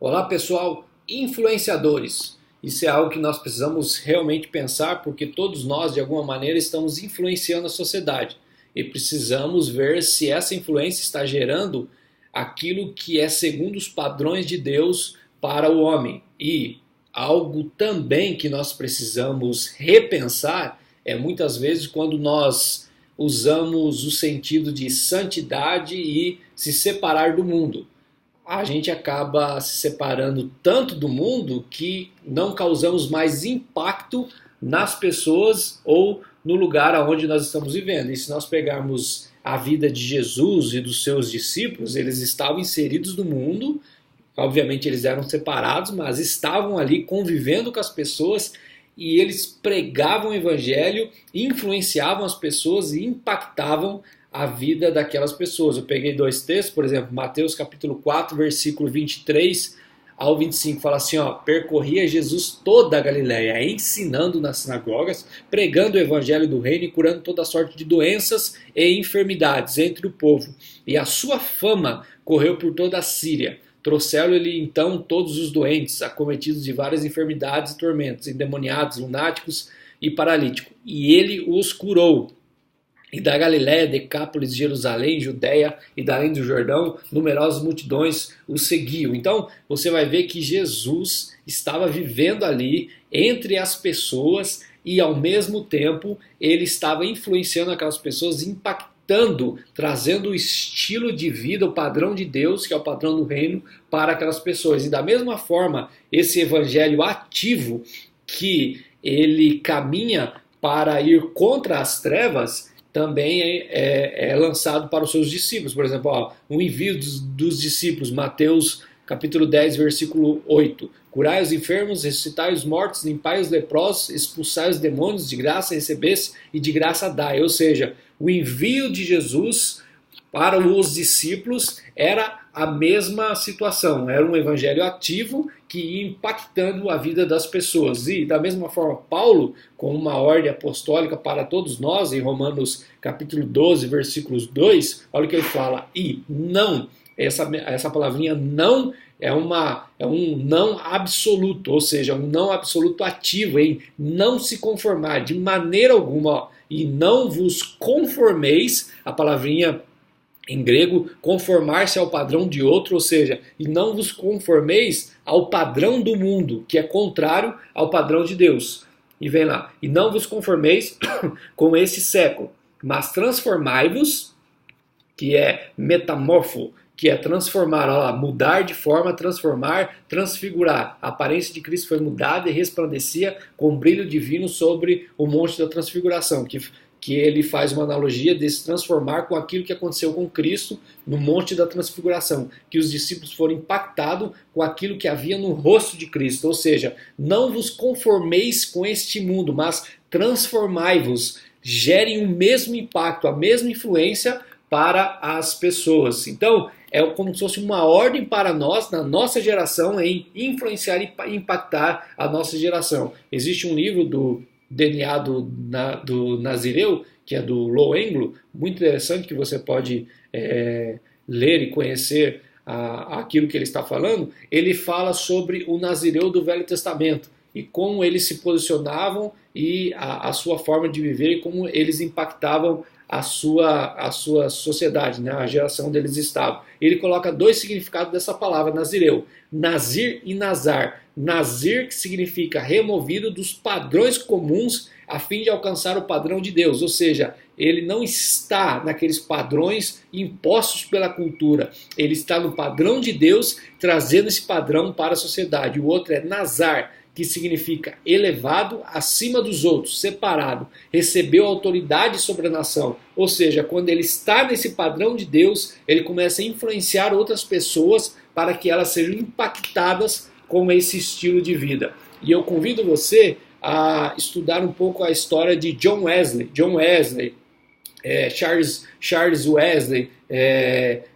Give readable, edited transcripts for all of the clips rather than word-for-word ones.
Olá pessoal, influenciadores. Isso é algo que nós precisamos realmente pensar porque todos nós de alguma maneira estamos influenciando a sociedade e precisamos ver se essa influência está gerando aquilo que é segundo os padrões de Deus para o homem. E algo também que nós precisamos repensar é muitas vezes quando nós usamos o sentido de santidade e se separar do mundo. A gente acaba se separando tanto do mundo que não causamos mais impacto nas pessoas ou no lugar onde nós estamos vivendo. E se nós pegarmos a vida de Jesus e dos seus discípulos, eles estavam inseridos no mundo, obviamente eles eram separados, mas estavam ali convivendo com as pessoas e eles pregavam o evangelho, influenciavam as pessoas e impactavam a vida daquelas pessoas. Eu peguei dois textos, por exemplo, Mateus capítulo 4, versículo 23 ao 25, fala assim, percorria Jesus toda a Galileia, ensinando nas sinagogas, pregando o evangelho do reino e curando toda sorte de doenças e enfermidades entre o povo. E a sua fama correu por toda a Síria. Trouxeram-lhe então todos os doentes, acometidos de várias enfermidades e tormentos, endemoniados, lunáticos e paralíticos. E ele os curou. E da Galiléia, Decápolis, Jerusalém, Judéia e da além do Jordão, numerosas multidões o seguiam. Então, você vai ver que Jesus estava vivendo ali entre as pessoas e, ao mesmo tempo, ele estava influenciando aquelas pessoas, impactando, trazendo o estilo de vida, o padrão de Deus, que é o padrão do reino, para aquelas pessoas. E da mesma forma, esse evangelho ativo, que ele caminha para ir contra as trevas, também é lançado para os seus discípulos. Por exemplo, o envio dos discípulos, Mateus capítulo 10, versículo 8. Curai os enfermos, ressuscitai os mortos, limpai os leprosos, expulsai os demônios, de graça recebesse e de graça dai. Ou seja, o envio de Jesus para os discípulos era a mesma situação, era um evangelho ativo que ia impactando a vida das pessoas. E da mesma forma, Paulo, com uma ordem apostólica para todos nós, em Romanos capítulo 12, versículos 2, olha o que ele fala, e não, essa palavrinha não é um não absoluto, ou seja, um não absoluto ativo, em não se conformar de maneira alguma, e não vos conformeis, a palavrinha em grego, conformar-se ao padrão de outro, ou seja, e não vos conformeis ao padrão do mundo, que é contrário ao padrão de Deus. E vem lá, e não vos conformeis com esse século, mas transformai-vos, que é metamorfo, que é transformar, olha lá, mudar de forma, transformar, transfigurar. A aparência de Cristo foi mudada e resplandecia com brilho divino sobre o monte da transfiguração, que ele faz uma analogia de se transformar com aquilo que aconteceu com Cristo no Monte da Transfiguração, que os discípulos foram impactados com aquilo que havia no rosto de Cristo, ou seja, não vos conformeis com este mundo, mas transformai-vos, gerem o mesmo impacto, a mesma influência para as pessoas. Então, é como se fosse uma ordem para nós, na nossa geração, em influenciar e impactar a nossa geração. Existe um livro do DNA do Nazireu, que é do Low Anglo, muito interessante, que você pode ler e conhecer aquilo que ele está falando. Ele fala sobre o Nazireu do Velho Testamento e como eles se posicionavam e a sua forma de viver e como eles impactavam a sua sociedade, né, a geração deles estava. Ele coloca dois significados dessa palavra, Nazireu, Nazir e Nazar. Nazir, que significa removido dos padrões comuns a fim de alcançar o padrão de Deus, ou seja, ele não está naqueles padrões impostos pela cultura, ele está no padrão de Deus, trazendo esse padrão para a sociedade. O outro é Nazar, que significa elevado acima dos outros, separado, recebeu autoridade sobre a nação. Ou seja, quando ele está nesse padrão de Deus, ele começa a influenciar outras pessoas para que elas sejam impactadas com esse estilo de vida. E eu convido você a estudar um pouco a história de John Wesley, Charles Wesley,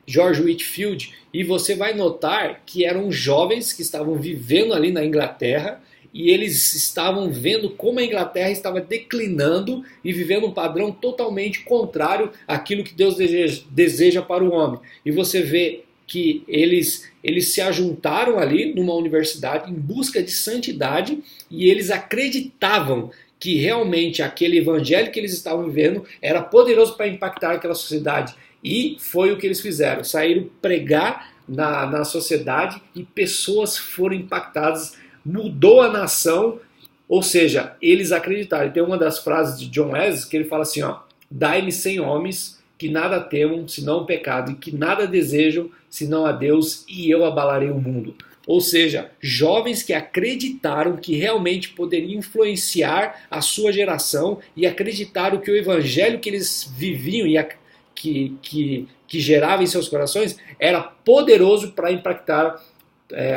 George Whitefield, e você vai notar que eram jovens que estavam vivendo ali na Inglaterra e eles estavam vendo como a Inglaterra estava declinando e vivendo um padrão totalmente contrário àquilo que Deus deseja para o homem. E você vê que eles se ajuntaram ali numa universidade em busca de santidade e eles acreditavam que realmente aquele evangelho que eles estavam vivendo era poderoso para impactar aquela sociedade. E foi o que eles fizeram, saíram pregar na sociedade e pessoas foram impactadas, mudou a nação, ou seja, eles acreditaram. E tem uma das frases de John Wesley que ele fala assim, ó, dai-me 100 homens que nada temam senão o pecado e que nada desejam senão a Deus e eu abalarei o mundo. Ou seja, jovens que acreditaram que realmente poderiam influenciar a sua geração e acreditaram que o evangelho que eles viviam e que gerava em seus corações era poderoso para impactar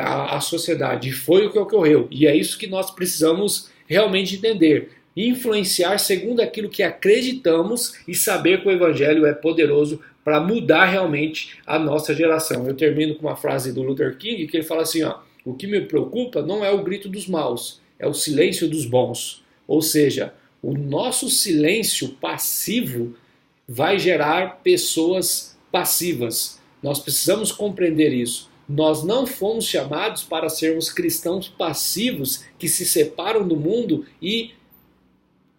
a sociedade. E foi o que ocorreu. E é isso que nós precisamos realmente entender. Influenciar segundo aquilo que acreditamos e saber que o evangelho é poderoso para mudar realmente a nossa geração. Eu termino com uma frase do Luther King que ele fala assim, ó, o que me preocupa não é o grito dos maus, é o silêncio dos bons. Ou seja, o nosso silêncio passivo vai gerar pessoas passivas. Nós precisamos compreender isso. Nós não fomos chamados para sermos cristãos passivos que se separam do mundo e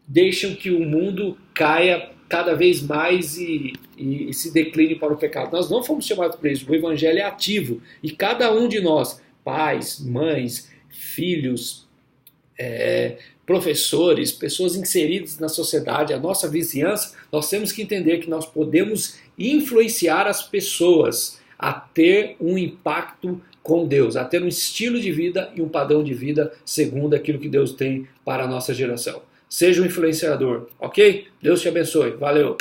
deixam que o mundo caia cada vez mais e se decline para o pecado. Nós não fomos chamados para isso. O evangelho é ativo. E cada um de nós, pais, mães, filhos, professores, pessoas inseridas na sociedade, a nossa vizinhança, nós temos que entender que nós podemos influenciar as pessoas a ter um impacto com Deus, a ter um estilo de vida e um padrão de vida segundo aquilo que Deus tem para a nossa geração. Seja um influenciador, ok? Deus te abençoe. Valeu!